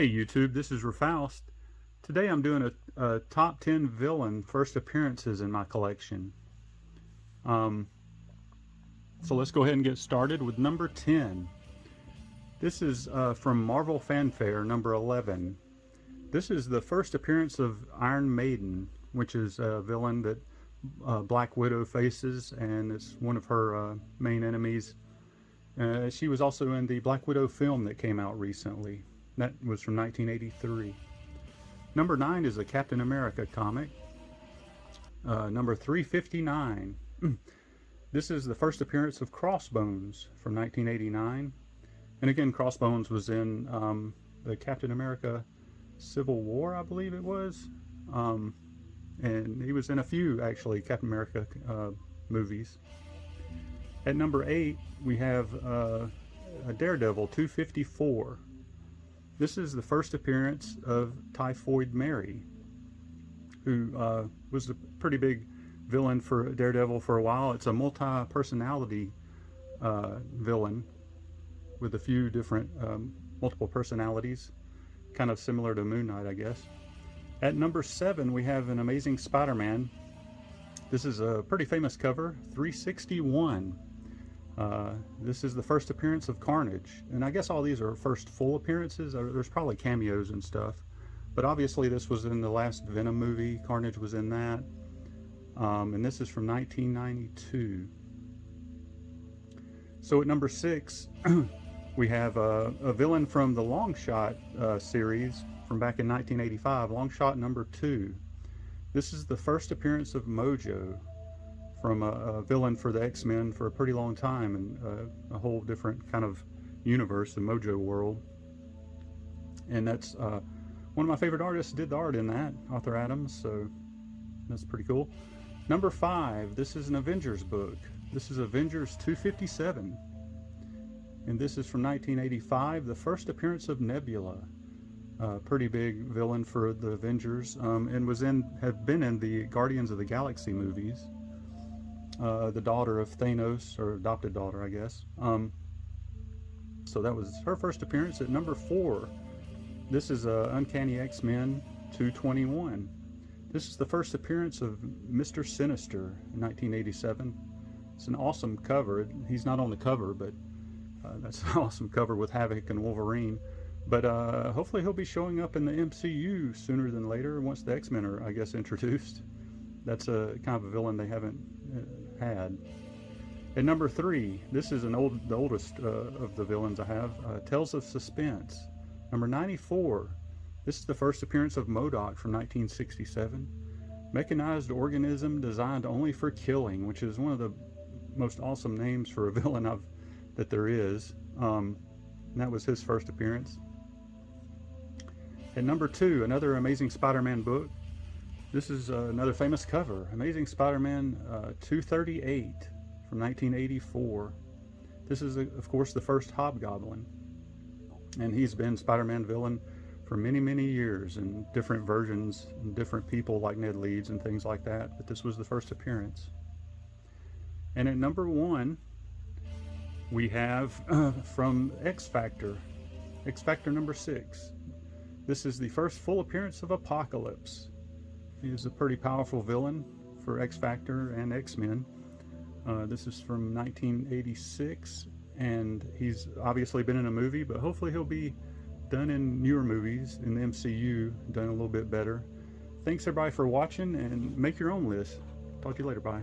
Hey YouTube, this is Rafaust. Today I'm doing a top 10 villain first appearances in my collection. So let's go ahead and get started with number 10. This is from Marvel Fanfare number 11. This is the first appearance of Iron Maiden, which is a villain that Black Widow faces, and it's one of her main enemies. She was also in the Black Widow film that came out recently. That was from 1983. Number 9 is a Captain America comic. Number 359. This is the first appearance of Crossbones from 1989. And again, Crossbones was in the Captain America Civil War, I believe it was. And he was in a few, actually, Captain America movies. At number 8, we have a Daredevil 254. This is the first appearance of Typhoid Mary, who was a pretty big villain for Daredevil for a while. It's a multi-personality villain with a few different multiple personalities, kind of similar to Moon Knight, I guess. At number 7, we have an Amazing Spider-Man. This is a pretty famous cover, 361. This is the first appearance of Carnage, and I guess all these are first full appearances. There's probably cameos and stuff, but obviously this was in the last Venom movie. Carnage was in that, and this is from 1992. So at number 6, we have a villain from the Long Shot series from back in 1985, Long Shot number 2. This is the first appearance of Mojo, from a villain for the X-Men for a pretty long time, and a whole different kind of universe, the Mojo world. And that's one of my favorite artists did the art in that, Arthur Adams, so that's pretty cool. Number 5, this is an Avengers book. This is Avengers 257, and this is from 1985, the first appearance of Nebula, a pretty big villain for the Avengers, and have been in the Guardians of the Galaxy movies. The daughter of Thanos, or adopted daughter, I guess. So that was her first appearance. At number 4, this is Uncanny X-Men 221. This is the first appearance of Mr. Sinister in 1987. It's an awesome cover. He's not on the cover, but that's an awesome cover with Havoc and Wolverine. But hopefully he'll be showing up in the MCU sooner than later once the X-Men are, I guess, introduced. That's a kind of a villain they haven't had. At number 3, this is the oldest of the villains I have, Tales of Suspense. Number 94, this is the first appearance of MODOK from 1967. Mechanized organism designed only for killing, which is one of the most awesome names for a villain that there is. And that was his first appearance. At number 2, another Amazing Spider-Man book. This is another famous cover, Amazing Spider-Man 238 from 1984. This is, of course, the first Hobgoblin. And he's been Spider-Man villain for many, many years in different versions, and different people like Ned Leeds and things like that. But this was the first appearance. And at number 1, we have from X Factor number 6. This is the first full appearance of Apocalypse. He is a pretty powerful villain for X Factor and X-Men. This is from 1986, and he's obviously been in a movie, but hopefully he'll be done in newer movies in the MCU, done a little bit better. Thanks everybody for watching, and make your own list. Talk to you later. Bye.